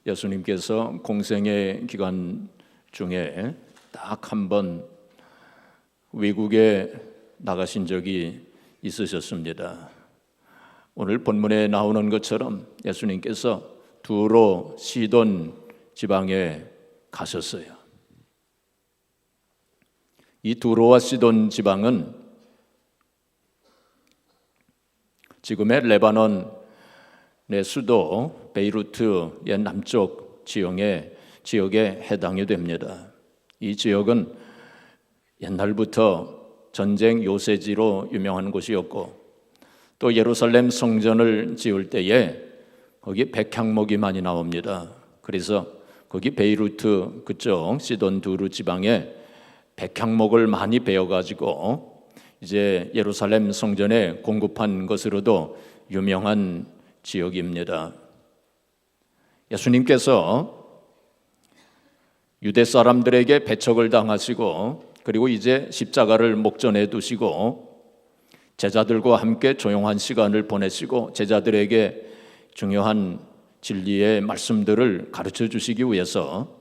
예수님께서 공생의 기간 중에 딱 한 번 외국에 나가신 적이 있으셨습니다. 오늘 본문에 나오는 것처럼 예수님께서 두로 시돈 지방에 가셨어요. 이 두로와 시돈 지방은 지금의 레바논의 수도 베이루트의 남쪽 지역에 해당이 됩니다. 이 지역은 옛날부터 전쟁 요새지로 유명한 곳이었고, 또 예루살렘 성전을 지을 때에 거기 백향목이 많이 나옵니다. 그래서 거기 베이루트 그쪽 시돈 두루 지방에 백향목을 많이 베어가지고 이제 예루살렘 성전에 공급한 것으로도 유명한 지역입니다. 예수님께서 유대 사람들에게 배척을 당하시고, 그리고 이제 십자가를 목전에 두시고 제자들과 함께 조용한 시간을 보내시고 제자들에게 중요한 진리의 말씀들을 가르쳐 주시기 위해서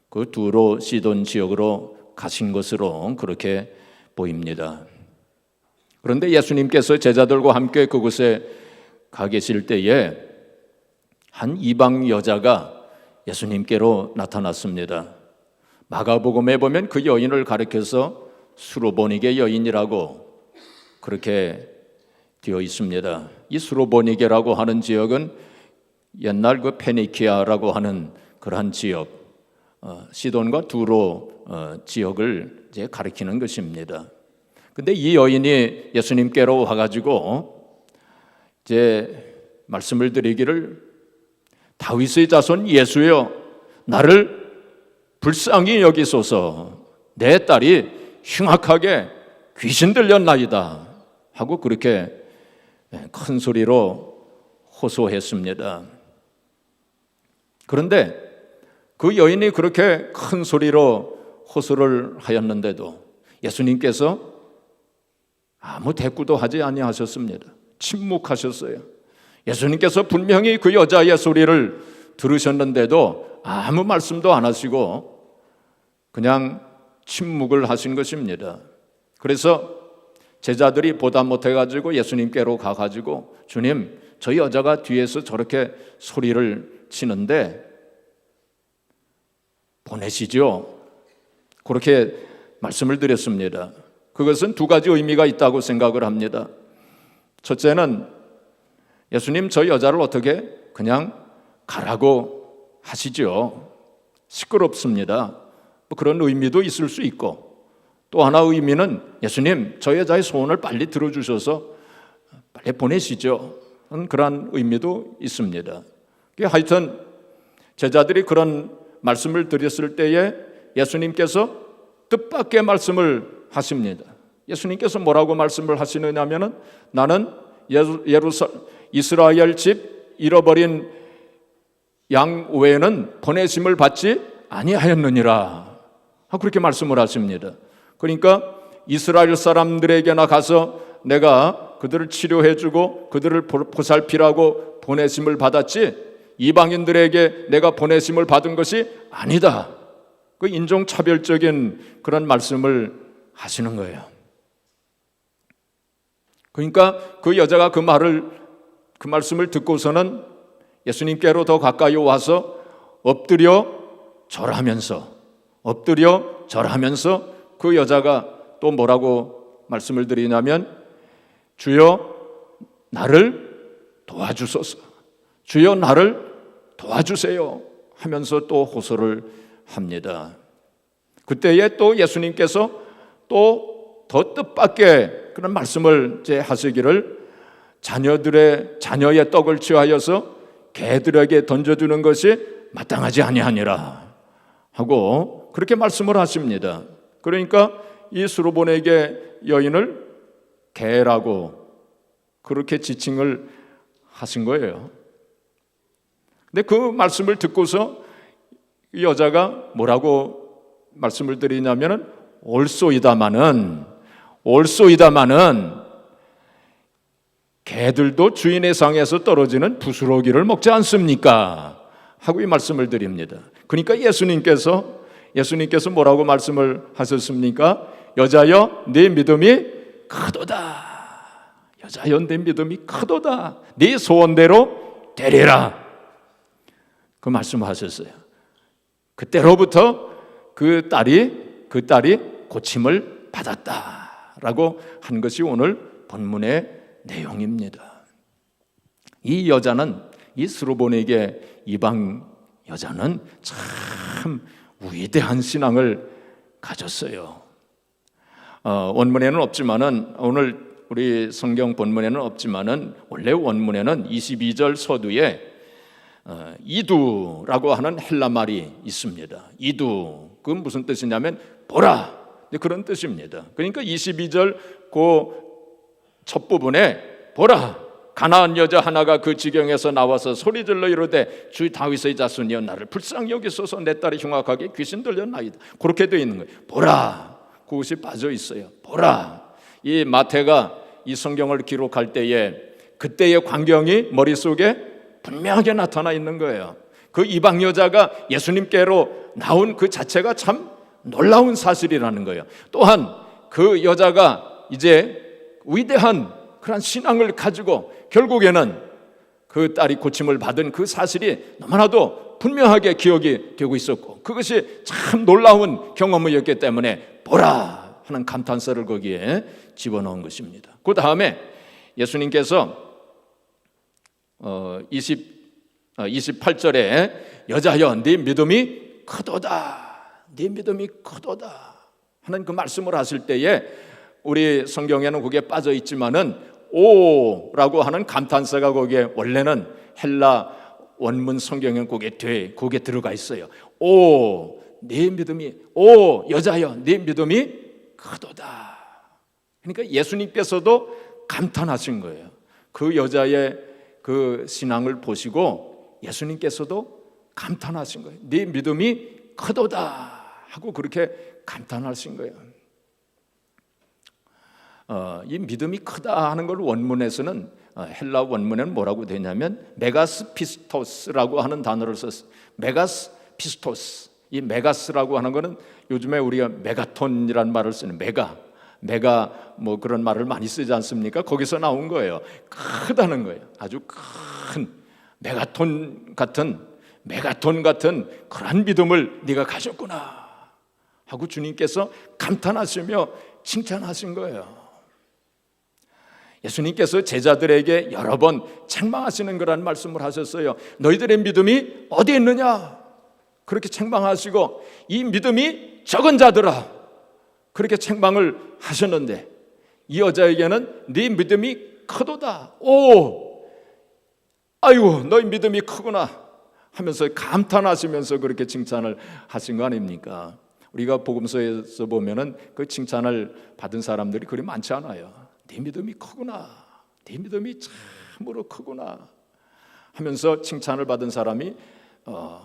그 두로 시돈 지역으로 가신 것으로 그렇게 보입니다. 그런데 예수님께서 제자들과 함께 그곳에 가 계실 때에 한 이방 여자가 예수님께로 나타났습니다. 마가복음에 보면 그 여인을 가리켜서 수로보니게 여인이라고 그렇게 되어 있습니다. 이 수로보니게라고 하는 지역은 옛날 그 페니키아라고 하는 그러한 지역, 시돈과 두로 지역을 이제 가리키는 것입니다. 근데 이 여인이 예수님께로 와가지고 이제 말씀을 드리기를, 다윗의 자손 예수여, 나를 불쌍히 여기소서, 내 딸이 흉악하게 귀신 들렸나이다 하고 그렇게 큰 소리로 호소했습니다. 그런데 그 여인이 그렇게 큰 소리로 호소를 하였는데도 예수님께서 아무 대꾸도 하지 아니하셨습니다. 침묵하셨어요. 예수님께서 분명히 그 여자의 소리를 들으셨는데도 아무 말씀도 안 하시고 그냥 침묵을 하신 것입니다. 그래서 제자들이 보다 못해가지고 예수님께로 가가지고, 주님, 저 여자가 뒤에서 저렇게 소리를 치는데 보내시죠. 그렇게 말씀을 드렸습니다. 그것은 두 가지 의미가 있다고 생각을 합니다. 첫째는 예수님, 저 여자를 어떻게 그냥 가라고 하시죠. 시끄럽습니다. 그런 의미도 있을 수 있고, 또 하나 의미는 예수님, 저 여자의 소원을 빨리 들어주셔서 빨리 보내시죠. 그런 의미도 있습니다. 하여튼 제자들이 그런 말씀을 드렸을 때에 예수님께서 뜻밖의 말씀을 하십니다. 예수님께서 뭐라고 말씀을 하시느냐면은, 나는 이스라엘 집 잃어버린 양 외에는 보내심을 받지 아니하였느니라, 그렇게 말씀을 하십니다. 그러니까 이스라엘 사람들에게나 가서 내가 그들을 치료해주고 그들을 보살피라고 보내심을 받았지, 이방인들에게 내가 보내심을 받은 것이 아니다. 그 인종차별적인 그런 말씀을 하시는 거예요. 그러니까 그 여자가 그 말씀을 듣고서는 예수님께로 더 가까이 와서 엎드려 절하면서 그 여자가 또 뭐라고 말씀을 드리냐면, 주여 나를 도와주소서, 주여 나를 도와주세요 하면서 또 호소를 합니다. 그때에 또 예수님께서 또 더 뜻밖의 그런 말씀을 하시기를, 자녀의 떡을 취하여서 개들에게 던져주는 것이 마땅하지 아니하니라 하고 그렇게 말씀을 하십니다. 그러니까 이 수로보네게 여인을 개라고 그렇게 지칭을 하신 거예요. 근데 그 말씀을 듣고서 이 여자가 뭐라고 말씀을 드리냐면은, 옳소이다마는 개들도 주인의 상에서 떨어지는 부스러기를 먹지 않습니까? 하고 이 말씀을 드립니다. 그러니까 예수님께서 뭐라고 말씀을 하셨습니까? 여자여 네 믿음이 크도다. 여자여 네 믿음이 크도다. 네 소원대로 되리라. 그 말씀을 하셨어요. 그때로부터 그 딸이 고침을 받았다라고 한 것이 오늘 본문의 내용입니다. 이 여자는, 이 스로보니게 이방 여자는 참 위대한 신앙을 가졌어요. 원문에는 없지만은, 오늘 우리 성경 본문에는 없지만은 원래 원문에는 22절 서두에 이두라고 하는 헬라 말이 있습니다. 이두, 그건 무슨 뜻이냐면 보라, 그런 뜻입니다. 그러니까 22절 그 첫 부분에 보라, 가나안 여자 하나가 그 지경에서 나와서 소리질러 이르되 주 다윗의 자손이여 나를 불쌍히 여기소서 내 딸이 흉악하게 귀신 들렸나이다. 그렇게 되어 있는 거예요. 보라, 그것이 빠져 있어요. 보라. 이 마태가 이 성경을 기록할 때에 그때의 광경이 머릿속에 분명하게 나타나 있는 거예요. 그 이방 여자가 예수님께로 나온 그 자체가 참 놀라운 사실이라는 거예요. 또한 그 여자가 이제 위대한 그런 신앙을 가지고 결국에는 그 딸이 고침을 받은 그 사실이 너무나도 분명하게 기억이 되고 있었고, 그것이 참 놀라운 경험이었기 때문에 보라 하는 감탄사를 거기에 집어넣은 것입니다. 그 다음에 예수님께서 28절에 여자여 네 믿음이 크도다, 네 믿음이 크도다 하는 그 말씀을 하실 때에 우리 성경에는 그게 빠져 있지만은 오라고 하는 감탄사가 거기에 원래는 헬라 원문 성경에는 거기에 들어가 있어요. 오, 네 믿음이, 오 여자여 네 믿음이 크도다. 그러니까 예수님께서도 감탄하신 거예요. 그 여자의 그 신앙을 보시고 예수님께서도 감탄하신 거예요. 네 믿음이 크도다 하고 그렇게 감탄하신 거예요. 이 믿음이 크다 하는 걸 원문에서는, 헬라 원문에는 뭐라고 되냐면 메가스 피스토스라고 하는 단어를 썼어요. 메가스 피스토스. 이 메가스라고 하는 거는 요즘에 우리가 메가톤이라는 말을 쓰는 메가 뭐 그런 말을 많이 쓰지 않습니까? 거기서 나온 거예요. 크다는 거예요. 아주 큰 메가톤 같은 그런 믿음을 네가 가졌구나 하고 주님께서 감탄하시며 칭찬하신 거예요. 예수님께서 제자들에게 여러 번 책망하시는 거란 말씀을 하셨어요. 너희들의 믿음이 어디 있느냐? 그렇게 책망하시고 이 믿음이 적은 자들아, 그렇게 책망을 하셨는데 이 여자에게는 네 믿음이 크도다. 오, 아이고 너희 믿음이 크구나 하면서 감탄하시면서 그렇게 칭찬을 하신 거 아닙니까? 우리가 복음서에서 보면은 그 칭찬을 받은 사람들이 그리 많지 않아요. 네 믿음이 크구나, 네 믿음이 참으로 크구나 하면서 칭찬을 받은 사람이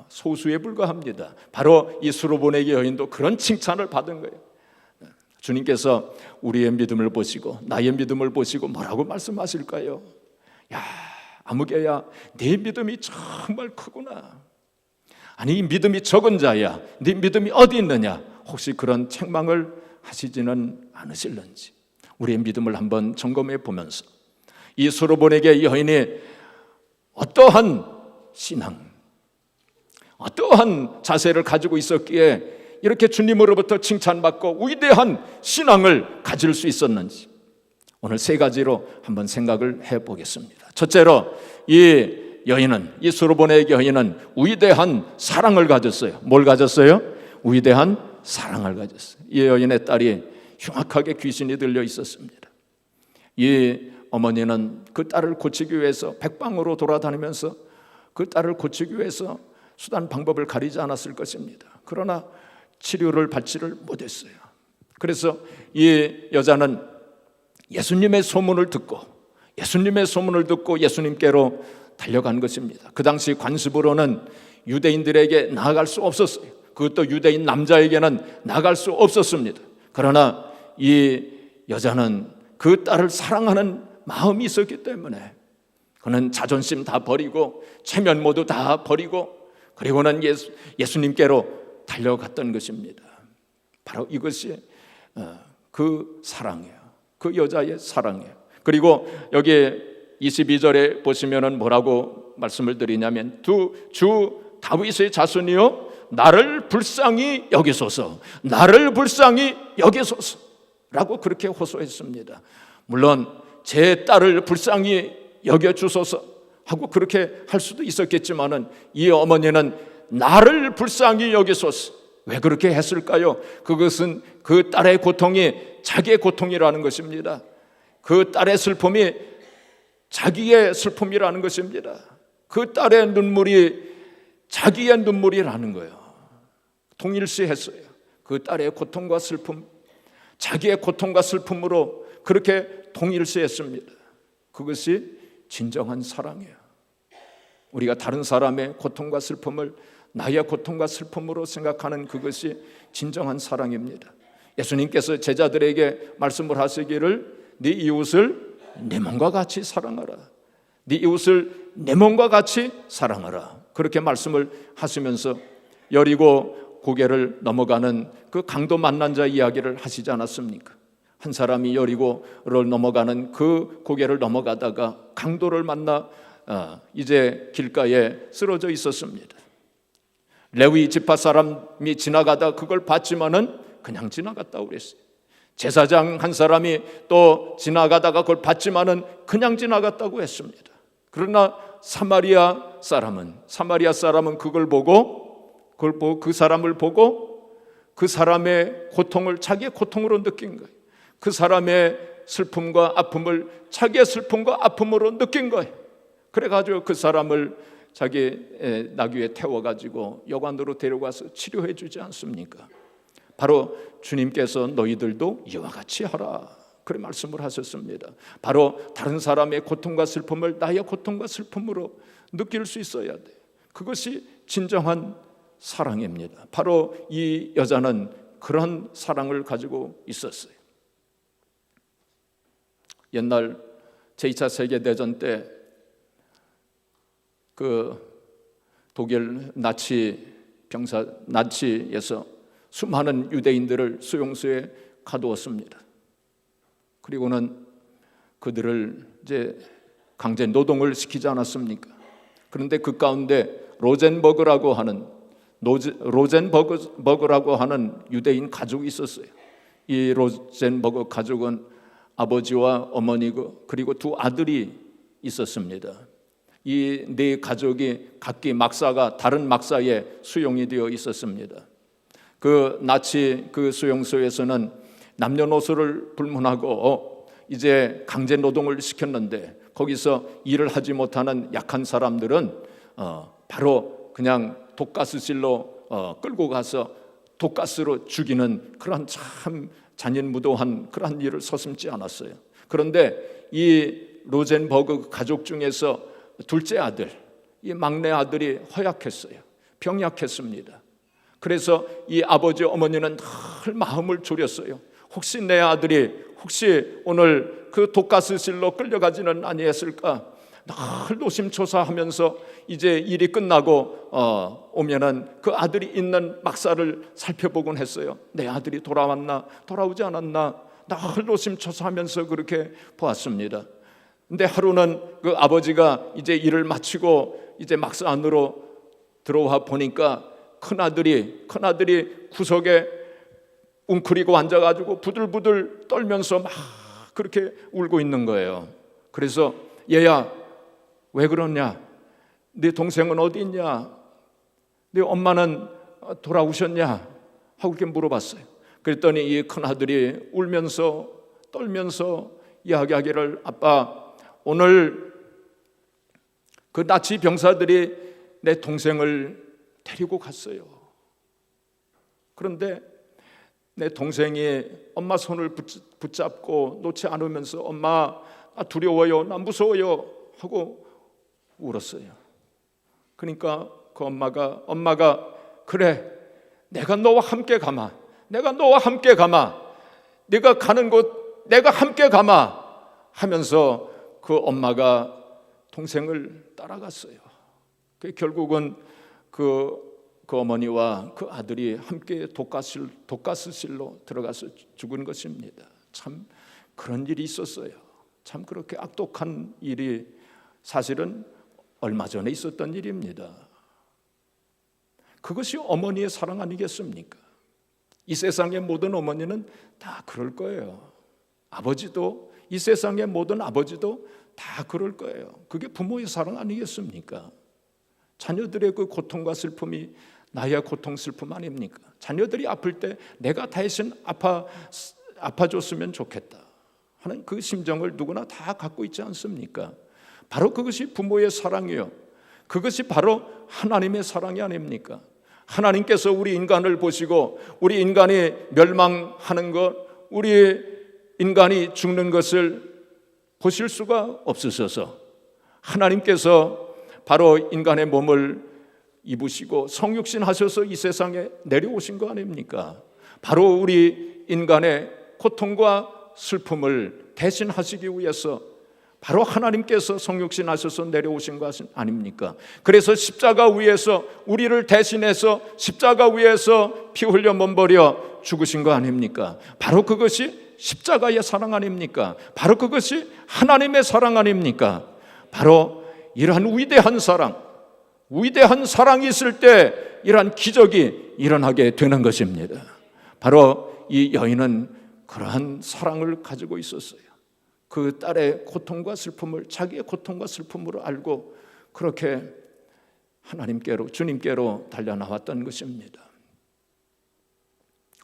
소수에 불과합니다. 바로 이 스로보네게 여인도 그런 칭찬을 받은 거예요. 주님께서 우리의 믿음을 보시고 나의 믿음을 보시고 뭐라고 말씀하실까요? 야, 아무개야 네 믿음이 정말 크구나. 아니 이 믿음이 적은 자야, 네 믿음이 어디 있느냐? 혹시 그런 책망을 하시지는 않으실런지 우리의 믿음을 한번 점검해 보면서 이 스로보네게 여인이 어떠한 신앙, 어떠한 자세를 가지고 있었기에 이렇게 주님으로부터 칭찬받고 위대한 신앙을 가질 수 있었는지 오늘 세 가지로 한번 생각을 해보겠습니다. 첫째로 이 스로보네게 여인은 위대한 사랑을 가졌어요. 뭘 가졌어요? 위대한 사랑을 가졌어요. 이 여인의 딸이 흉악하게 귀신이 들려 있었습니다. 이 어머니는 그 딸을 고치기 위해서 백방으로 돌아다니면서 그 딸을 고치기 위해서 수단 방법을 가리지 않았을 것입니다. 그러나 치료를 받지를 못했어요. 그래서 이 여자는 예수님의 소문을 듣고 예수님께로 달려간 것입니다. 그 당시 관습으로는 유대인들에게 나아갈 수 없었어요. 그것도 유대인 남자에게는 나아갈 수 없었습니다. 그러나 이 여자는 그 딸을 사랑하는 마음이 있었기 때문에 그는 자존심 다 버리고 체면 모두 다 버리고 그리고는 예수님께로 달려갔던 것입니다. 바로 이것이 그 사랑이에요. 그 여자의 사랑이에요. 그리고 여기 22절에 보시면은 뭐라고 말씀을 드리냐면 주 다윗의 자손이요 나를 불쌍히 여기소서, 나를 불쌍히 여기소서라고 그렇게 호소했습니다. 물론 제 딸을 불쌍히 여겨주소서 하고 그렇게 할 수도 있었겠지만은 이 어머니는 나를 불쌍히 여기소서. 왜 그렇게 했을까요? 그것은 그 딸의 고통이 자기의 고통이라는 것입니다. 그 딸의 슬픔이 자기의 슬픔이라는 것입니다. 그 딸의 눈물이 자기의 눈물이라는 거예요. 동일시했어요. 그 딸의 고통과 슬픔, 자기의 고통과 슬픔으로 그렇게 동일시했습니다. 그것이 진정한 사랑이에요. 우리가 다른 사람의 고통과 슬픔을 나의 고통과 슬픔으로 생각하는 그것이 진정한 사랑입니다. 예수님께서 제자들에게 말씀을 하시기를 네 이웃을 내 몸과 같이 사랑하라. 네 이웃을 내 몸과 같이 사랑하라. 그렇게 말씀을 하시면서 여리고 고개를 넘어가는 그 강도 만난 자 이야기를 하시지 않았습니까? 한 사람이 여리고를 넘어가는 그 고개를 넘어가다가 강도를 만나 이제 길가에 쓰러져 있었습니다. 레위 지파 사람이 지나가다 그걸 봤지만은 그냥 지나갔다고 그랬어요. 제사장 한 사람이 또 지나가다가 그걸 봤지만은 그냥 지나갔다고 했습니다. 그러나 사마리아 사람은 그걸 보고 그 사람을 보고 그 사람의 고통을 자기의 고통으로 느낀 거예요. 그 사람의 슬픔과 아픔을 자기의 슬픔과 아픔으로 느낀 거예요. 그래가지고 그 사람을 자기 나귀에 태워가지고 여관으로 데려가서 치료해 주지 않습니까? 바로 주님께서 너희들도 이와 같이 하라 그런 말씀을 하셨습니다. 바로 다른 사람의 고통과 슬픔을 나의 고통과 슬픔으로 느낄 수 있어야 돼요. 그것이 진정한 사랑입니다. 바로 이 여자는 그런 사랑을 가지고 있었어요. 옛날 제2차 세계대전 때 그 독일 나치에서 수많은 유대인들을 수용소에 가두었습니다. 그리고는 그들을 이제 강제 노동을 시키지 않았습니까? 그런데 그 가운데 로젠버그라고 하는 유대인 가족이 있었어요. 이 로젠버그 가족은 아버지와 어머니고 그리고 두 아들이 있었습니다. 이 네 가족이 각기 다른 막사에 수용이 되어 있었습니다. 그 나치 그 수용소에서는 남녀노소를 불문하고 이제 강제 노동을 시켰는데 거기서 일을 하지 못하는 약한 사람들은 바로 그냥 독가스실로 끌고 가서 독가스로 죽이는 그런 참 잔인무도한 그런 일을 서슴지 않았어요. 그런데 이 로젠버그 가족 중에서 둘째 아들, 이 막내 아들이 허약했어요. 병약했습니다. 그래서 이 아버지 어머니는 늘 마음을 졸였어요. 혹시 내 아들이 오늘 그 독가스실로 끌려가지는 아니했을까? 늘 노심초사하면서 이제 일이 끝나고 오면은 그 아들이 있는 막사를 살펴보곤 했어요. 내 아들이 돌아왔나 돌아오지 않았나 늘 노심초사하면서 그렇게 보았습니다. 근데 하루는 그 아버지가 이제 일을 마치고 이제 막사 안으로 들어와 보니까 큰아들이 구석에 웅크리고 앉아가지고 부들부들 떨면서 막 그렇게 울고 있는 거예요. 그래서 얘야 왜 그러냐? 네 동생은 어디 있냐? 네 엄마는 돌아오셨냐? 하고 이렇게 물어봤어요. 그랬더니 이 큰아들이 울면서 떨면서 이야기하기를 아빠 오늘 그 나치 병사들이 내 동생을 데리고 갔어요. 그런데 내 동생이 엄마 손을 붙잡고 놓지 않으면서 엄마 나 두려워요, 나 무서워요 하고 울었어요. 그러니까 그 엄마가 그래 내가 너와 함께 가마 네가 가는 곳 내가 함께 가마 하면서 그 엄마가 동생을 따라갔어요. 결국은 그 어머니와 그 아들이 함께 독가스실로 들어가서 죽은 것입니다. 참 그런 일이 있었어요. 참 그렇게 악독한 일이 사실은 얼마 전에 있었던 일입니다. 그것이 어머니의 사랑 아니겠습니까? 이 세상의 모든 어머니는 다 그럴 거예요. 아버지도, 이 세상의 모든 아버지도 다 그럴 거예요. 그게 부모의 사랑 아니겠습니까? 자녀들의 그 고통과 슬픔이 나의 고통 슬픔 아닙니까? 자녀들이 아플 때 내가 대신 아파줬으면 좋겠다 하는 그 심정을 누구나 다 갖고 있지 않습니까? 바로 그것이 부모의 사랑이요, 그것이 바로 하나님의 사랑이 아닙니까? 하나님께서 우리 인간을 보시고 우리 인간이 멸망하는 것, 우리 인간이 죽는 것을 보실 수가 없으셔서 하나님께서 바로 인간의 몸을 입으시고 성육신 하셔서 이 세상에 내려오신 거 아닙니까? 바로 우리 인간의 고통과 슬픔을 대신하시기 위해서 바로 하나님께서 성육신 하셔서 내려오신 것 아닙니까? 그래서 십자가 위에서 우리를 대신해서 십자가 위에서 피 흘려 몸버려 죽으신 거 아닙니까? 바로 그것이 십자가의 사랑 아닙니까? 바로 그것이 하나님의 사랑 아닙니까? 바로 이러한 위대한 사랑이 있을 때 이러한 기적이 일어나게 되는 것입니다. 바로 이 여인은 그러한 사랑을 가지고 있었어요. 그 딸의 고통과 슬픔을 자기의 고통과 슬픔으로 알고 그렇게 하나님께로, 주님께로 달려나왔던 것입니다.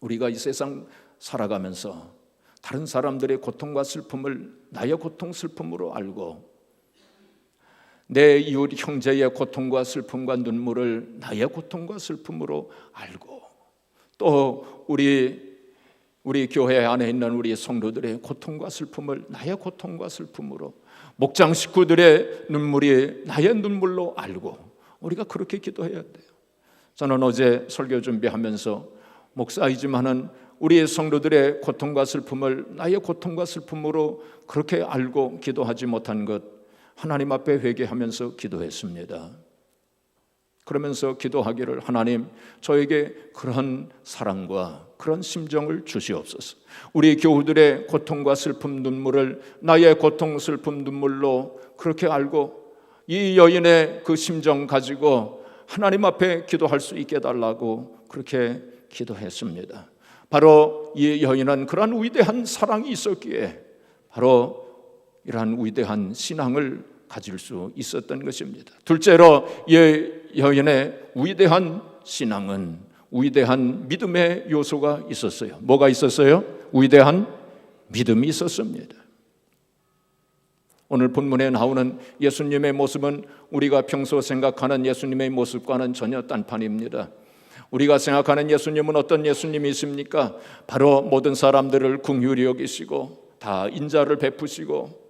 우리가 이 세상 살아가면서 다른 사람들의 고통과 슬픔을 나의 고통 슬픔으로 알고 내 이웃 형제의 고통과 슬픔과 눈물을 나의 고통과 슬픔으로 알고 또 우리 교회 안에 있는 우리 성도들의 고통과 슬픔을 나의 고통과 슬픔으로, 목장 식구들의 눈물이 나의 눈물로 알고 우리가 그렇게 기도해야 돼요. 저는 어제 설교 준비하면서 목사이지만은 우리 성도들의 고통과 슬픔을 나의 고통과 슬픔으로 그렇게 알고 기도하지 못한 것 하나님 앞에 회개하면서 기도했습니다. 그러면서 기도하기를, 하나님 저에게 그런 사랑과 그런 심정을 주시옵소서. 우리 교우들의 고통과 슬픔 눈물을 나의 고통 슬픔 눈물로 그렇게 알고 이 여인의 그 심정 가지고 하나님 앞에 기도할 수 있게 해달라고 그렇게 기도했습니다. 바로 이 여인은 그러한 위대한 사랑이 있었기에 바로 이러한 위대한 신앙을 가질 수 있었던 것입니다. 둘째로 이 여인의 위대한 신앙은 위대한 믿음의 요소가 있었어요. 뭐가 있었어요? 위대한 믿음이 있었습니다. 오늘 본문에 나오는 예수님의 모습은 우리가 평소 생각하는 예수님의 모습과는 전혀 딴판입니다. 우리가 생각하는 예수님은 어떤 예수님이십니까? 바로 모든 사람들을 긍휼히 여기시고 다 인자를 베푸시고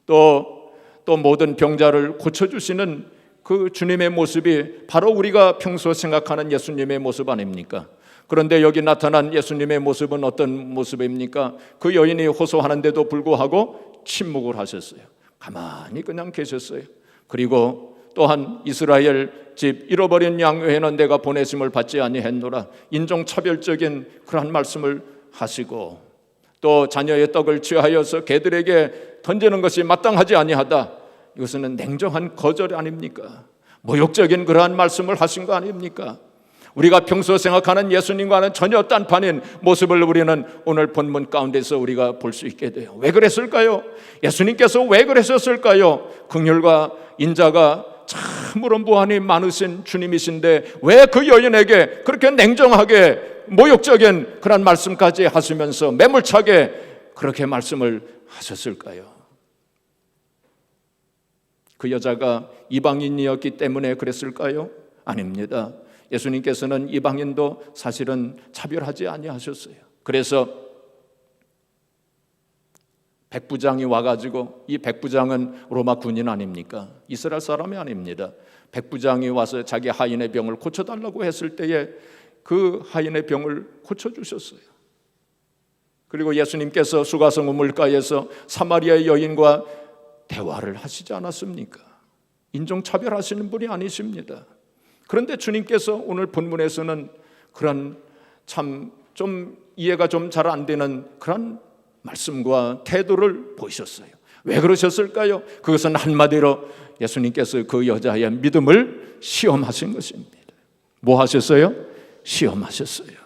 또 모든 병자를 고쳐주시는 그 주님의 모습이 바로 우리가 평소 생각하는 예수님의 모습 아닙니까? 그런데 여기 나타난 예수님의 모습은 어떤 모습입니까? 그 여인이 호소하는데도 불구하고 침묵을 하셨어요. 가만히 그냥 계셨어요. 그리고 또한 이스라엘 집 잃어버린 양 외에는 내가 보내심을 받지 아니했노라, 인종차별적인 그러한 말씀을 하시고 또 자녀의 떡을 취하여서 개들에게 던지는 것이 마땅하지 아니하다, 이것은 냉정한 거절 아닙니까? 모욕적인 그러한 말씀을 하신 거 아닙니까? 우리가 평소 생각하는 예수님과는 전혀 딴판인 모습을 우리는 오늘 본문 가운데서 우리가 볼 수 있게 돼요. 왜 그랬을까요? 예수님께서 왜 그러셨을까요? 긍휼과 인자가 참으로 무한히 많으신 주님이신데 왜 그 여인에게 그렇게 냉정하게 모욕적인 그런 말씀까지 하시면서 매몰차게 그렇게 말씀을 하셨을까요? 그 여자가 이방인이었기 때문에 그랬을까요? 아닙니다. 예수님께서는 이방인도 사실은 차별하지 아니하셨어요. 그래서 백부장이 와가지고, 이 백부장은 로마 군인 아닙니까? 이스라엘 사람이 아닙니다. 백부장이 와서 자기 하인의 병을 고쳐달라고 했을 때에 그 하인의 병을 고쳐주셨어요. 그리고 예수님께서 수가성 우물가에서 사마리아의 여인과 대화를 하시지 않았습니까? 인종차별하시는 분이 아니십니다. 그런데 주님께서 오늘 본문에서는 그런 참 좀 이해가 좀 잘 안 되는 그런 말씀과 태도를 보이셨어요. 왜 그러셨을까요? 그것은 한마디로 예수님께서 그 여자의 믿음을 시험하신 것입니다. 뭐 하셨어요? 시험하셨어요.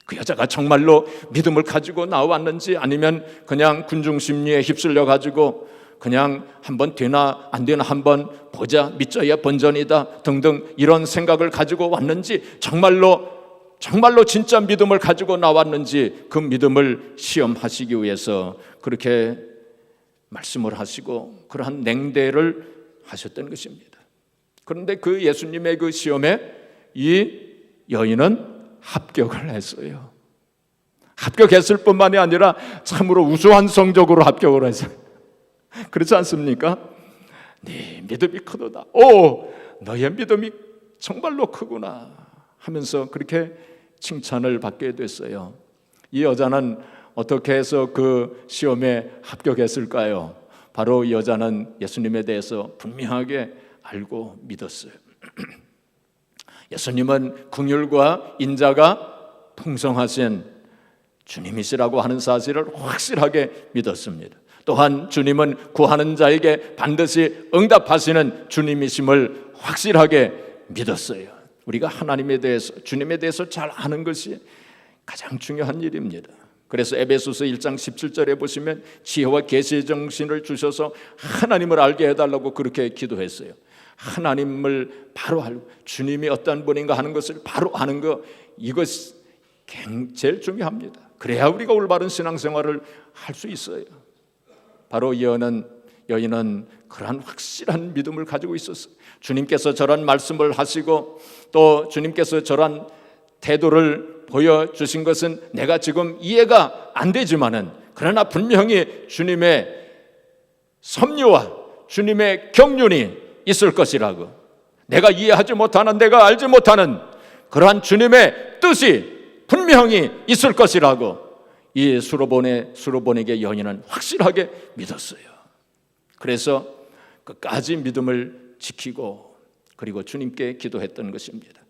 그 여자가 정말로 믿음을 가지고 나왔는지, 아니면 그냥 군중심리에 휩쓸려 가지고 그냥 한번 되나 안 되나 한번 보자, 믿져야 본전이다 등등 이런 생각을 가지고 왔는지, 정말로 진짜 믿음을 가지고 나왔는지, 그 믿음을 시험하시기 위해서 그렇게 말씀을 하시고 그러한 냉대를 하셨던 것입니다. 그런데 그 예수님의 그 시험에 이 여인은 합격을 했어요. 합격했을 뿐만이 아니라 참으로 우수한 성적으로 합격을 했어요. 그렇지 않습니까? 네 믿음이 크도다. 오, 너의 믿음이 정말로 크구나 하면서 그렇게 칭찬을 받게 됐어요. 이 여자는 어떻게 해서 그 시험에 합격했을까요? 바로 이 여자는 예수님에 대해서 분명하게 알고 믿었어요. 예수님은 긍휼과 인자가 풍성하신 주님이시라고 하는 사실을 확실하게 믿었습니다. 또한 주님은 구하는 자에게 반드시 응답하시는 주님이심을 확실하게 믿었어요. 우리가 하나님에 대해서, 주님에 대해서 잘 아는 것이 가장 중요한 일입니다. 그래서 에베소서 1장 17절에 보시면 지혜와 계시의 정신을 주셔서 하나님을 알게 해달라고 그렇게 기도했어요. 하나님을 바로 알고 주님이 어떤 분인가 하는 것을 바로 아는 것, 이것이 제일 중요합니다. 그래야 우리가 올바른 신앙생활을 할 수 있어요. 바로 이 여인은 그러한 확실한 믿음을 가지고 있었어요. 주님께서 저런 말씀을 하시고 또 주님께서 저런 태도를 보여주신 것은 내가 지금 이해가 안 되지만은, 그러나 분명히 주님의 섭리와 주님의 경륜이 있을 것이라고, 내가 이해하지 못하는, 내가 알지 못하는 그러한 주님의 뜻이 분명히 있을 것이라고 이 수로보니게 여인은 확실하게 믿었어요. 그래서 끝까지 믿음을 지키고 그리고 주님께 기도했던 것입니다.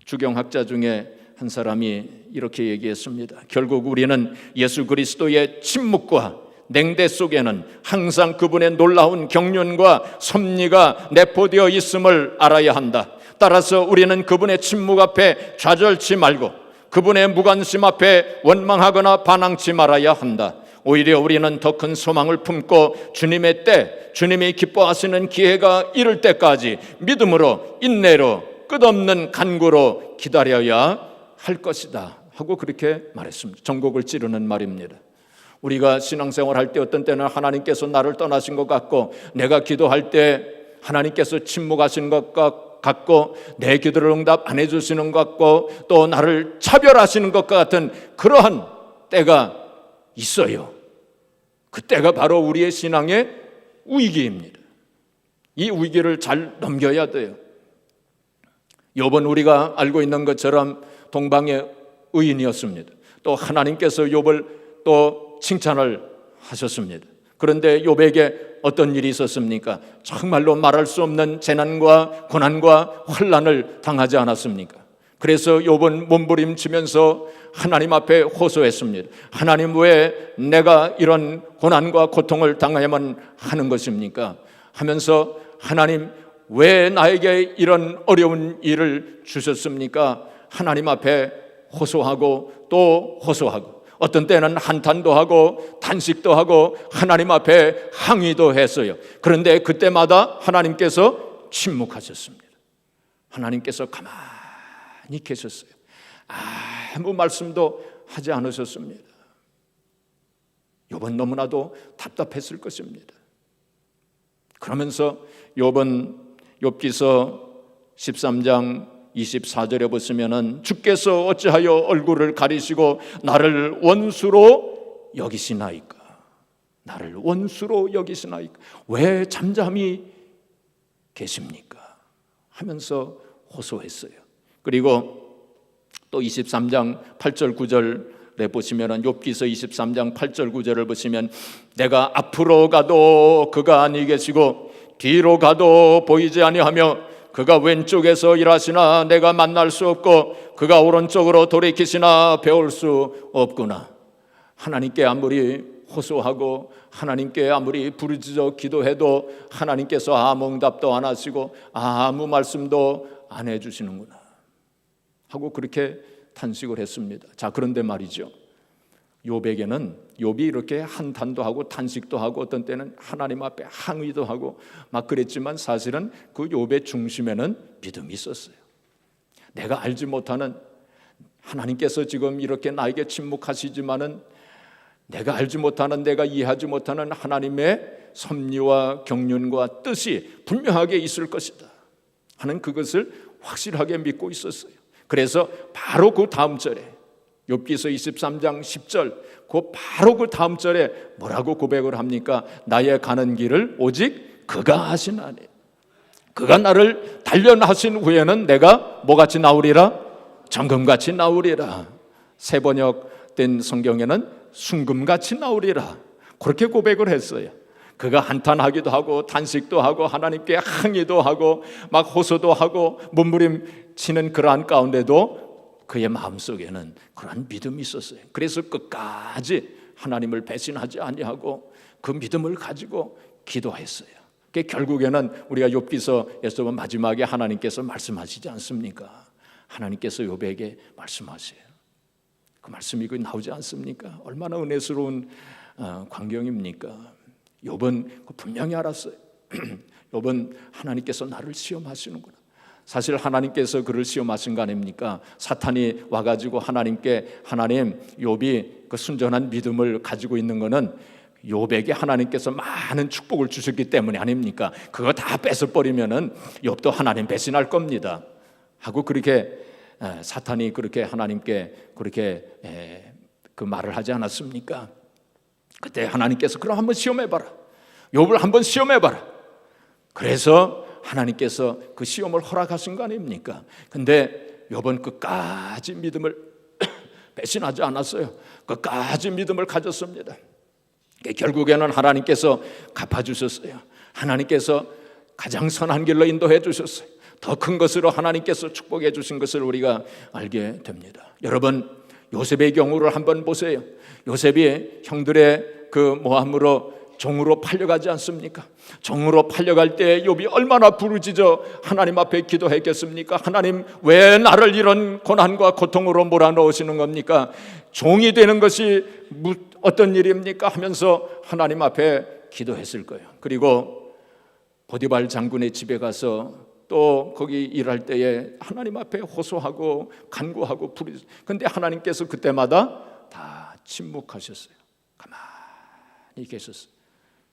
주경학자 중에 한 사람이 이렇게 얘기했습니다. 결국 우리는 예수 그리스도의 침묵과 냉대 속에는 항상 그분의 놀라운 경륜과 섭리가 내포되어 있음을 알아야 한다. 따라서 우리는 그분의 침묵 앞에 좌절치 말고 그분의 무관심 앞에 원망하거나 반항치 말아야 한다. 오히려 우리는 더 큰 소망을 품고 주님의 때, 주님이 기뻐하시는 기회가 이를 때까지 믿음으로, 인내로, 끝없는 간구로 기다려야 할 것이다 하고 그렇게 말했습니다. 전곡을 찌르는 말입니다. 우리가 신앙생활 할 때 어떤 때는 하나님께서 나를 떠나신 것 같고, 내가 기도할 때 하나님께서 침묵하신 것 같고, 내 기도를 응답 안 해주시는 것 같고, 또 나를 차별하시는 것과 같은 그러한 때가 있어요. 그때가 바로 우리의 신앙의 위기입니다. 이 위기를 잘 넘겨야 돼요. 욥은 우리가 알고 있는 것처럼 동방의 의인이었습니다. 또 하나님께서 욥을 또 칭찬을 하셨습니다. 그런데 욥에게 어떤 일이 있었습니까? 정말로 말할 수 없는 재난과 고난과 환난을 당하지 않았습니까? 그래서 욥은 몸부림치면서 하나님 앞에 호소했습니다. 하나님, 왜 내가 이런 고난과 고통을 당해야만 하는 것입니까? 하면서 하나님, 왜 나에게 이런 어려운 일을 주셨습니까? 하나님 앞에 호소하고 또 호소하고, 어떤 때는 한탄도 하고 단식도 하고 하나님 앞에 항의도 했어요. 그런데 그때마다 하나님께서 침묵하셨습니다. 하나님께서 가만히 계셨어요. 아무 말씀도 하지 않으셨습니다. 욥은 너무나도 답답했을 것입니다. 그러면서 욥은 욥기서 13장 24절에 보시면은 주께서 어찌하여 얼굴을 가리시고 나를 원수로 여기시나이까? 나를 원수로 여기시나이까? 왜 잠잠히 계십니까? 하면서 호소했어요. 그리고 또 23장 8절 9절에 보시면은 욥기서 23장 8절 9절을 보시면 내가 앞으로 가도 그가 아니 계시고 뒤로 가도 보이지 아니하며 그가 왼쪽에서 일하시나 내가 만날 수 없고 그가 오른쪽으로 돌이키시나 배울 수 없구나. 하나님께 아무리 호소하고 하나님께 아무리 부르짖어 기도해도 하나님께서 아무 응답도 안 하시고 아무 말씀도 안 해주시는구나 하고 그렇게 탄식을 했습니다. 자, 그런데 말이죠, 욥에게는 욥이 이렇게 한탄도 하고 탄식도 하고 어떤 때는 하나님 앞에 항의도 하고 막 그랬지만 사실은 그 욥의 중심에는 믿음이 있었어요. 내가 알지 못하는 하나님께서 지금 이렇게 나에게 침묵하시지만은 내가 알지 못하는, 내가 이해하지 못하는 하나님의 섭리와 경륜과 뜻이 분명하게 있을 것이다 하는 그것을 확실하게 믿고 있었어요. 그래서 바로 그 다음 절에 욥기서 23장 10절 바로 그 다음 절에 뭐라고 고백을 합니까? 나의 가는 길을 오직 그가 하시나니 그가 나를 단련하신 후에는 내가 뭐같이 나오리라? 정금같이 나오리라. 새 번역된 성경에는 순금같이 나오리라. 그렇게 고백을 했어요. 그가 한탄하기도 하고 탄식도 하고 하나님께 항의도 하고 막 호소도 하고 몸부림치는 그러한 가운데도 그의 마음속에는 그러한 믿음이 있었어요. 그래서 끝까지 하나님을 배신하지 아니하고 그 믿음을 가지고 기도했어요. 결국에는 우리가 욥기서에서 마지막에 하나님께서 말씀하시지 않습니까? 하나님께서 욥에게 말씀하세요. 그 말씀이 나오지 않습니까? 얼마나 은혜스러운 광경입니까? 욥은 분명히 알았어요. 욥은 하나님께서 나를 시험하시는구나. 사실 하나님께서 그를 시험하신 거 아닙니까? 사탄이 와가지고 하나님께, 하나님, 욥이 그 순전한 믿음을 가지고 있는 거는 욥에게 하나님께서 많은 축복을 주셨기 때문이 아닙니까? 그거 다 뺏어버리면은 욥도 하나님 배신할 겁니다 하고 그렇게 사탄이 그렇게 하나님께 그렇게 그 말을 하지 않았습니까? 그때 하나님께서 그럼 한번 시험해봐라, 욥을 한번 시험해봐라. 그래서 하나님께서 그 시험을 허락하신 거 아닙니까? 근데 욥은 끝까지 믿음을 배신하지 않았어요. 끝까지 믿음을 가졌습니다. 결국에는 하나님께서 갚아주셨어요. 하나님께서 가장 선한 길로 인도해 주셨어요. 더 큰 것으로 하나님께서 축복해 주신 것을 우리가 알게 됩니다. 여러분, 요셉의 경우를 한번 보세요. 요셉이 형들의 그 모함으로 종으로 팔려가지 않습니까? 종으로 팔려갈 때 욥이 얼마나 부르짖어 하나님 앞에 기도했겠습니까? 하나님, 왜 나를 이런 고난과 고통으로 몰아넣으시는 겁니까? 종이 되는 것이 어떤 일입니까? 하면서 하나님 앞에 기도했을 거예요. 그리고 보디발 장군의 집에 가서 또 거기 일할 때에 하나님 앞에 호소하고 간구하고 부르짖어. 근데 하나님께서 그때마다 다 침묵하셨어요. 가만히 계셨어요.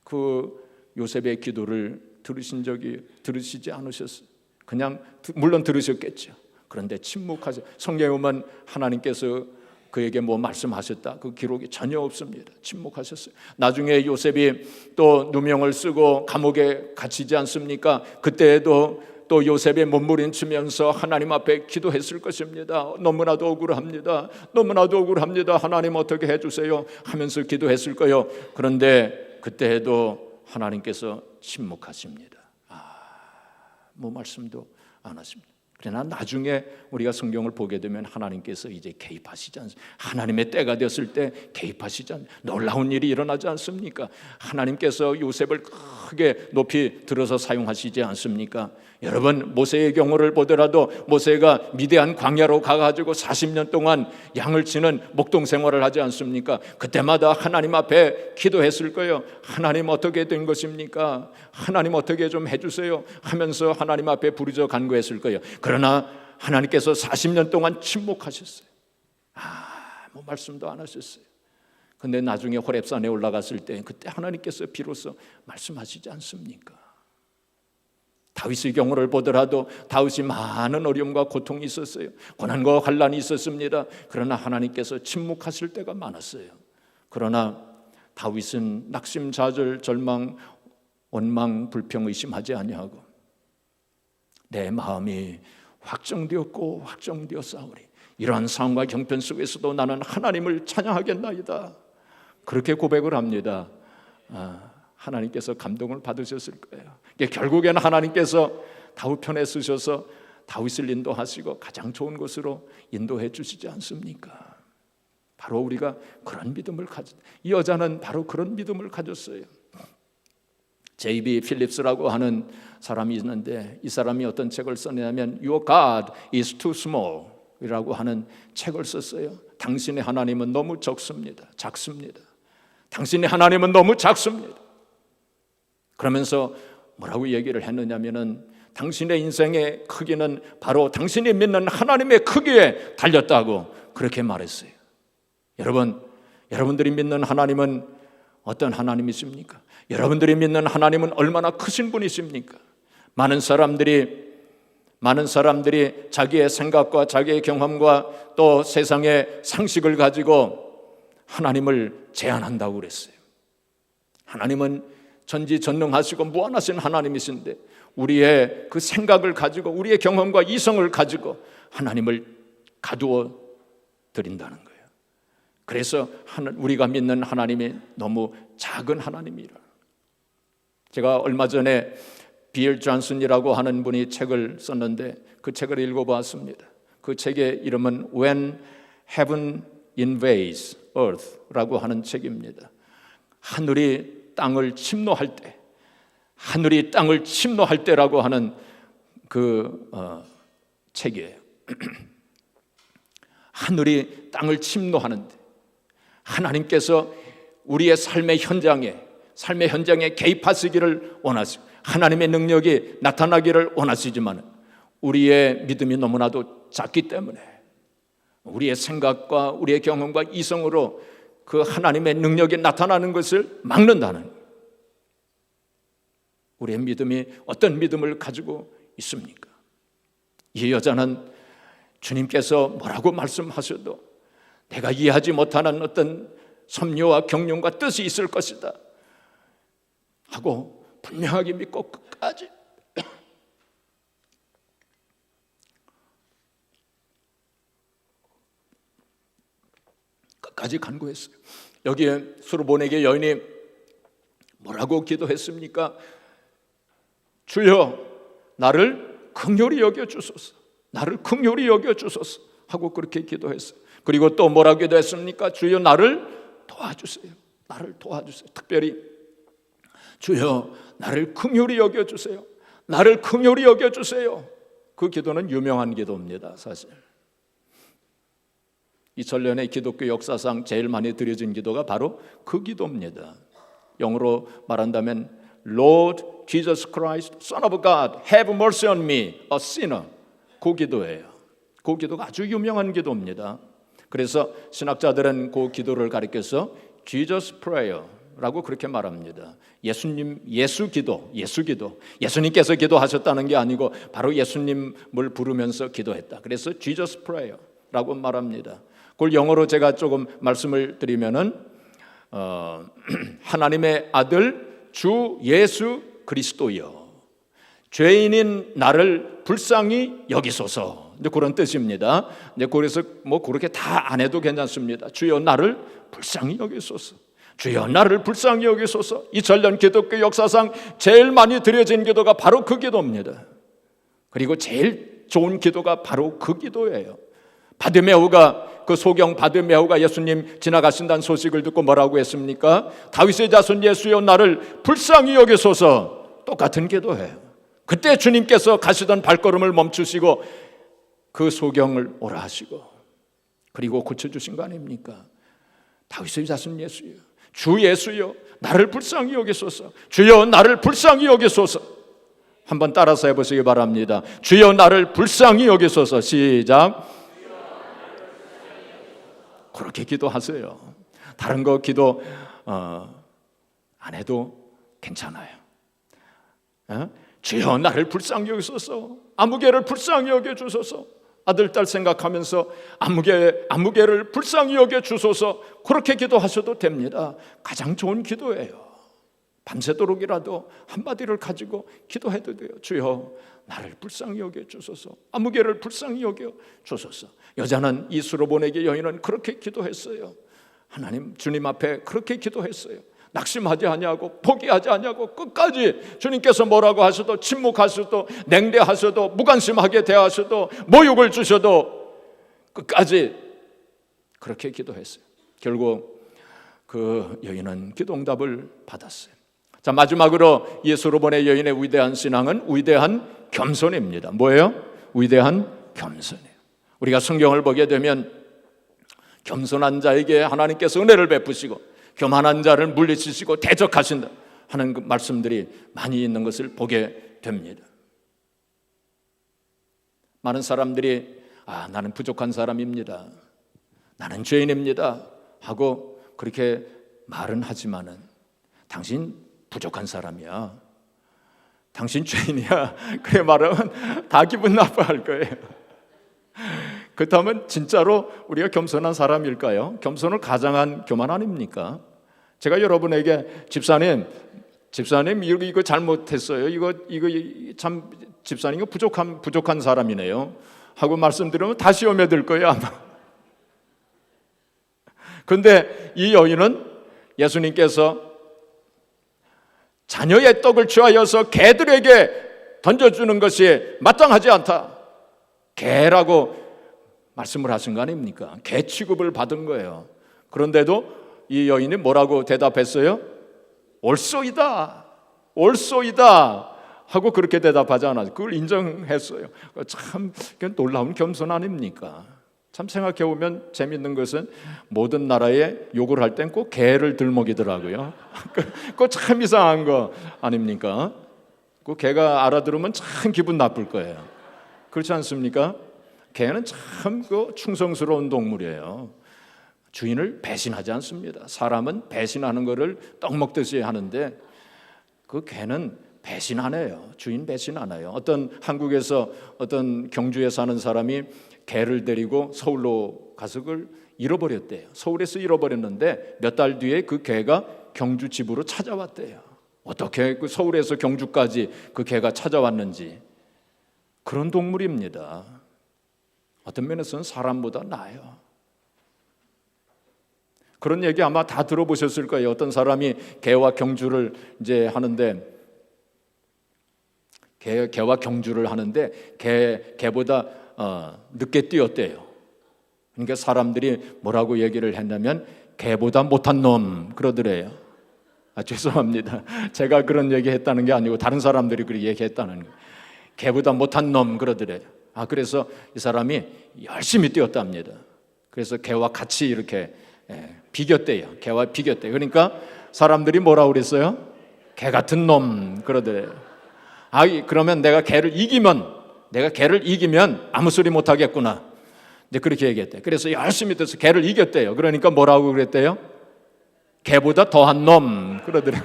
그 요셉의 기도를 들으시지 않으셨어요. 그냥 물론 들으셨겠죠. 그런데 침묵하셨어요. 성경에 보면 하나님께서 그에게 뭐 말씀하셨다, 그 기록이 전혀 없습니다. 침묵하셨어요. 나중에 요셉이 또 누명을 쓰고 감옥에 갇히지 않습니까? 그때에도 또 요셉의 몸부림치면서 하나님 앞에 기도했을 것입니다. 너무나도 억울합니다. 너무나도 억울합니다. 하나님 어떻게 해주세요 하면서 기도했을 거예요. 그런데 그때에도 하나님께서 침묵하십니다. 아무 말씀도 안 하십니다. 그러나 나중에 우리가 성경을 보게 되면 하나님께서 이제 개입하시지 않습니까? 하나님의 때가 되었을 때 개입하시지 않습니까? 놀라운 일이 일어나지 않습니까? 하나님께서 요셉을 크게 높이 들어서 사용하시지 않습니까? 여러분, 모세의 경우를 보더라도 모세가 미디안 광야로 가가지고 40년 동안 양을 치는 목동 생활을 하지 않습니까? 그때마다 하나님 앞에 기도했을 거예요. 하나님 어떻게 된 것입니까? 하나님 어떻게 좀 해주세요 하면서 하나님 앞에 부르짖어 간구했을 거예요. 그러나 하나님께서 40년 동안 침묵하셨어요. 아무 말씀도 안 하셨어요. 근데 나중에 호렙산에 올라갔을 때 그때 하나님께서 비로소 말씀하시지 않습니까? 다윗의 경우를 보더라도 다윗이 많은 어려움과 고통이 있었어요. 고난과 환난이 있었습니다. 그러나 하나님께서 침묵하실 때가 많았어요. 그러나 다윗은 낙심좌절, 절망, 원망, 불평, 의심하지 아니하고 내 마음이 확정되었고 확정되었사오니 이러한 상황과 형편 속에서도 나는 하나님을 찬양하겠나이다. 그렇게 고백을 합니다. 하나님께서 감동을 받으셨을 거예요. 결국에는 하나님께서 다윗 편에 쓰셔서 다윗을 인도하시고 가장 좋은 곳으로 인도해 주시지 않습니까? 바로 우리가 그런 믿음을 이 여자는 바로 그런 믿음을 가졌어요. J.B. 필립스라고 하는 사람이 있는데, 이 사람이 어떤 책을 썼냐면 Your God is too small 이라고 하는 책을 썼어요. 당신의 하나님은 너무 작습니다. 당신의 하나님은 너무 작습니다. 그러면서 뭐라고 얘기를 했느냐면은 당신의 인생의 크기는 바로 당신이 믿는 하나님의 크기에 달렸다고 그렇게 말했어요. 여러분들이 믿는 하나님은 어떤 하나님이십니까? 여러분들이 믿는 하나님은 얼마나 크신 분이십니까? 많은 사람들이 자기의 생각과 자기의 경험과 또 세상의 상식을 가지고 하나님을 제한한다고 그랬어요. 하나님은 전지전능하시고 무한하신 하나님이신데 우리의 그 생각을 가지고 우리의 경험과 이성을 가지고 하나님을 가두어 드린다는 거예요. 그래서 우리가 믿는 하나님이 너무 작은 하나님이라. 제가 얼마 전에 빌 존슨이라고 하는 분이 책을 썼는데 그 책을 읽어보았습니다. 그 책의 이름은 When Heaven Invades Earth라고 하는 책입니다. 하늘이 땅을 침노할 때라고 하는 그 책이에요. 하늘이 땅을 침노하는데 하나님께서 우리의 삶의 현장에 개입하시기를 원하시고 하나님의 능력이 나타나기를 원하시지만 우리의 믿음이 너무나도 작기 때문에 우리의 생각과 우리의 경험과 이성으로 그 하나님의 능력이 나타나는 것을 막는다는, 우리의 믿음이 어떤 믿음을 가지고 있습니까? 이 여자는 주님께서 뭐라고 말씀하셔도 내가 이해하지 못하는 어떤 섭리와 경륜과 뜻이 있을 것이다 하고 분명하게 믿고 끝까지 간구했어요. 여기에 수르보네게 여인이 뭐라고 기도했습니까? 주여 나를 긍휼히 여겨주소서, 나를 긍휼히 여겨주소서 하고 그렇게 기도했어요. 그리고 또 뭐라고 기도했습니까? 주여 나를 도와주세요, 나를 도와주세요. 특별히 주여 나를 긍휼히 여겨주세요, 나를 긍휼히 여겨주세요. 그 기도는 유명한 기도입니다. 사실 이 전년의 기독교 역사상 제일 많이 드려진 기도가 바로 그 기도입니다. 영어로 말한다면 Lord Jesus Christ, Son of God, have mercy on me, a sinner. 그 기도예요. 그 기도가 아주 유명한 기도입니다. 그래서 신학자들은 그 기도를 가리켜서 Jesus Prayer라고 그렇게 말합니다. 예수 기도. 예수님께서 기도하셨다는 게 아니고 바로 예수님을 부르면서 기도했다. 그래서 Jesus Prayer라고 말합니다. 그걸 영어로 제가 조금 말씀을 드리면은 하나님의 아들 주 예수 그리스도여, 죄인인 나를 불쌍히 여기소서. 이제 그런 뜻입니다. 이제 그래서 뭐 그렇게 다 안 해도 괜찮습니다. 주여 나를 불쌍히 여기소서, 주여 나를 불쌍히 여기소서. 이 전년 기독교 역사상 제일 많이 드려진 기도가 바로 그 기도입니다. 그리고 제일 좋은 기도가 바로 그 기도예요. 바드메오가, 그 소경 바드메오가 예수님 지나가신다는 소식을 듣고 뭐라고 했습니까? 다윗의 자손 예수여 나를 불쌍히 여기소서. 똑같은 기도예요. 그때 주님께서 가시던 발걸음을 멈추시고 그 소경을 오라 하시고 그리고 고쳐주신 거 아닙니까? 다윗의 자손 예수여, 주 예수여 나를 불쌍히 여기소서, 주여 나를 불쌍히 여기소서. 한번 따라서 해보시기 바랍니다. 주여 나를 불쌍히 여기소서. 시작. 그렇게 기도하세요. 다른 거 기도 안 해도 괜찮아요. 주여 나를 불쌍히 여기소서, 아무개를 불쌍히 여겨주소서. 아들 딸 생각하면서 아무개를 불쌍히 여겨주소서. 그렇게 기도하셔도 됩니다. 가장 좋은 기도예요. 밤새도록이라도 한마디를 가지고 기도해도 돼요. 주여 나를 불쌍히 여겨주소서, 아무개를 불쌍히 여겨주소서. 여자는 이 수르보네게 여인은 그렇게 기도했어요. 하나님 주님 앞에 그렇게 기도했어요. 낙심하지 아니하고 포기하지 아니하고 끝까지 주님께서 뭐라고 하셔도 침묵하셔도 냉대하셔도 무관심하게 대하셔도 모욕을 주셔도 끝까지 그렇게 기도했어요. 결국 그 여인은 기도 응답을 받았어요. 자, 마지막으로 예수로본의 여인의 위대한 신앙은 위대한 겸손입니다. 뭐예요? 위대한 겸손이에요. 우리가 성경을 보게 되면 겸손한 자에게 하나님께서 은혜를 베푸시고 교만한 자를 물리치시고 대적하신다 하는 그 말씀들이 많이 있는 것을 보게 됩니다. 많은 사람들이 나는 부족한 사람입니다, 나는 죄인입니다 하고 그렇게 말은 하지만은 당신 부족한 사람이야, 당신 죄인이야 그래 말하면 다 기분 나빠할 거예요. 그렇다면 진짜로 우리가 겸손한 사람일까요? 겸손을 가장한 교만 아닙니까? 제가 여러분에게 집사님 이거 잘못했어요, 이거 참 집사님 이거 부족한 사람이네요 하고 말씀드리면 다 시험에 들 거예요 아마. 그런데 이 여인은 예수님께서 자녀의 떡을 취하여서 개들에게 던져주는 것이 마땅하지 않다, 개라고 말씀을 하신 거 아닙니까? 개 취급을 받은 거예요. 그런데도 이 여인이 뭐라고 대답했어요? 옳소이다 하고 그렇게 대답하지 않았어요. 그걸 인정했어요. 참 놀라운 겸손 아닙니까? 참 생각해보면 재밌는 것은 모든 나라에 욕을 할 땐 꼭 개를 들먹이더라고요. 그거 참 이상한 거 아닙니까? 그 개가 알아들으면 참 기분 나쁠 거예요. 그렇지 않습니까? 개는 참 충성스러운 동물이에요. 주인을 배신하지 않습니다. 사람은 배신하는 것을 떡 먹듯이 하는데 그 개는 배신 안 해요. 주인 배신 안 해요. 한국에서 어떤 경주에 사는 사람이 개를 데리고 서울로 가서 그걸 잃어버렸대요. 서울에서 잃어버렸는데 몇 달 뒤에 그 개가 경주 집으로 찾아왔대요. 어떻게 그 서울에서 경주까지 그 개가 찾아왔는지. 그런 동물입니다. 어떤 면에서는 사람보다 나아요. 그런 얘기 아마 다 들어보셨을 거예요. 어떤 사람이 개와 경주를 이제 하는데 개와 경주를 하는데 개보다 늦게 뛰었대요. 그러니까 사람들이 뭐라고 얘기를 했냐면 개보다 못한 놈 그러더래요. 죄송합니다. 제가 그런 얘기 했다는 게 아니고 다른 사람들이 그렇게 얘기했다는 거예요. 개보다 못한 놈 그러더래요. 그래서 이 사람이 열심히 뛰었답니다. 그래서 개와 같이 이렇게 비겼대요. 개와 비겼대요. 그러니까 사람들이 뭐라고 그랬어요? 개 같은 놈 그러더래요. 그러면 내가 개를 이기면 아무 소리 못 하겠구나. 이제 그렇게 얘기했대요. 그래서 열심히 뛰어서 개를 이겼대요. 그러니까 뭐라고 그랬대요? 개보다 더한 놈 그러더래요.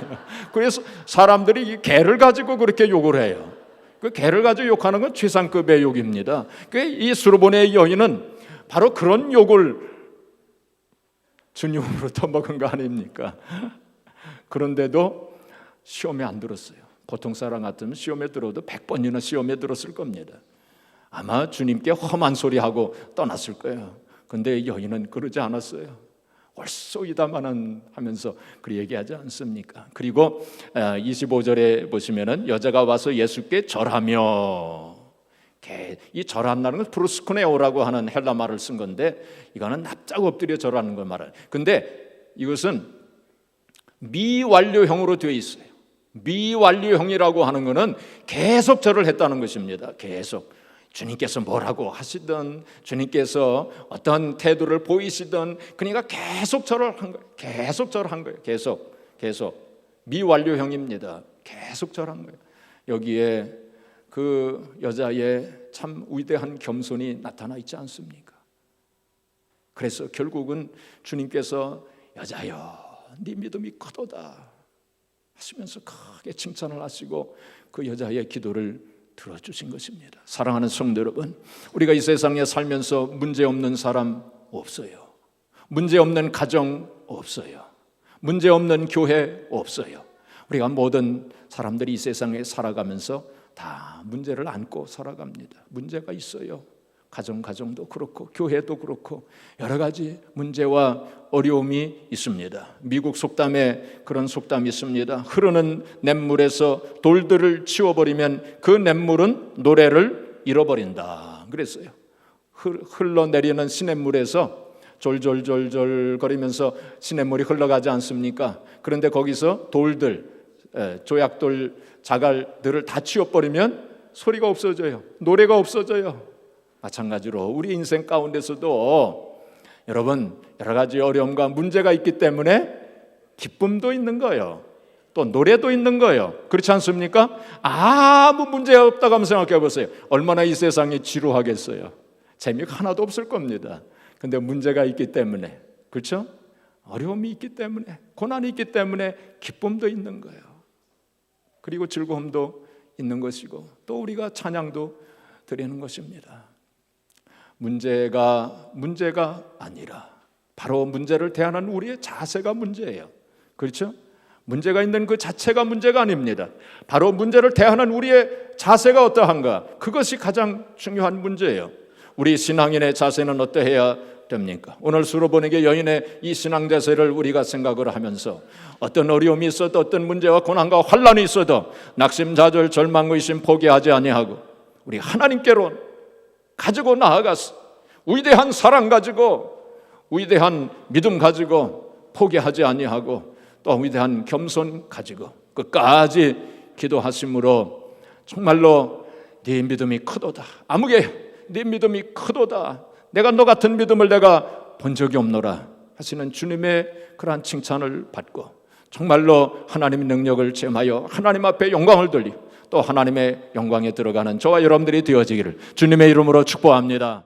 그래서 사람들이 이 개를 가지고 그렇게 욕을 해요. 그 개를 가지고 욕하는 건 최상급의 욕입니다. 이 수르본의 여인은 바로 그런 욕을 주님으로부터 먹은 거 아닙니까? 그런데도 시험에 안 들었어요. 보통 사람 같으면 시험에 들어도 100번이나 시험에 들었을 겁니다. 아마 주님께 험한 소리하고 떠났을 거예요. 그런데 여인은 그러지 않았어요. 옳소이다마는 하면서 그 얘기하지 않습니까? 그리고 25절에 보시면은 여자가 와서 예수께 절하며, 이 절한다는 건 프로스쿠네오라고 하는 헬라 말을 쓴 건데 이거는 납작 엎드려 절하는 걸 말해요. 근데 이것은 미완료형으로 되어 있어요. 미완료형이라고 하는 것은 계속 절을 했다는 것입니다. 계속 주님께서 뭐라고 하시든 주님께서 어떤 태도를 보이시든 그러니까 계속 절을 한 거예요. 계속 절한 거예요. 계속 미완료형입니다. 계속 절한 거예요. 여기에 그 여자의 참 위대한 겸손이 나타나 있지 않습니까? 그래서 결국은 주님께서 여자여 네 믿음이 크도다 하시면서 크게 칭찬을 하시고 그 여자의 기도를 들어주신 것입니다. 사랑하는 성도 여러분, 우리가 이 세상에 살면서 문제없는 사람 없어요. 문제없는 가정 없어요. 문제없는 교회 없어요. 우리가 모든 사람들이 이 세상에 살아가면서 다 문제를 안고 살아갑니다. 문제가 있어요. 가정도 그렇고 교회도 그렇고 여러 가지 문제와 어려움이 있습니다. 미국 속담에 그런 속담이 있습니다. 흐르는 냇물에서 돌들을 치워버리면 그 냇물은 노래를 잃어버린다 그랬어요. 흘러내리는 시냇물에서 졸졸졸졸 거리면서 시냇물이 흘러가지 않습니까? 그런데 거기서 돌들, 조약돌, 자갈들을 다 치워버리면 소리가 없어져요. 노래가 없어져요. 마찬가지로 우리 인생 가운데서도 여러분 여러 가지 어려움과 문제가 있기 때문에 기쁨도 있는 거예요. 또 노래도 있는 거예요. 그렇지 않습니까? 아무 문제 없다고 한번 생각해 보세요. 얼마나 이 세상이 지루하겠어요. 재미가 하나도 없을 겁니다. 근데 문제가 있기 때문에, 그렇죠? 어려움이 있기 때문에, 고난이 있기 때문에 기쁨도 있는 거예요. 그리고 즐거움도 있는 것이고 또 우리가 찬양도 드리는 것입니다. 문제가 아니라 바로 문제를 대하는 우리의 자세가 문제예요. 그렇죠? 문제가 있는 그 자체가 문제가 아닙니다. 바로 문제를 대하는 우리의 자세가 어떠한가? 그것이 가장 중요한 문제예요. 우리 신앙인의 자세는 어떠해야 됩니까? 오늘 수로보내게 여인의 이 신앙 자세를 우리가 생각을 하면서 어떤 어려움이 있어도 어떤 문제와 고난과 환난이 있어도 낙심좌절 절망 의심 포기하지 아니하고 우리 하나님께로 가지고 나아가서 위대한 사랑 가지고 위대한 믿음 가지고 포기하지 아니하고 또 위대한 겸손 가지고 끝까지 기도하심으로 정말로 네 믿음이 크도다. 아무개 네 믿음이 크도다. 내가 너 같은 믿음을 내가 본 적이 없노라 하시는 주님의 그러한 칭찬을 받고 정말로 하나님의 능력을 체험하여 하나님 앞에 영광을 돌리고 또 하나님의 영광에 들어가는 저와 여러분들이 되어지기를 주님의 이름으로 축복합니다.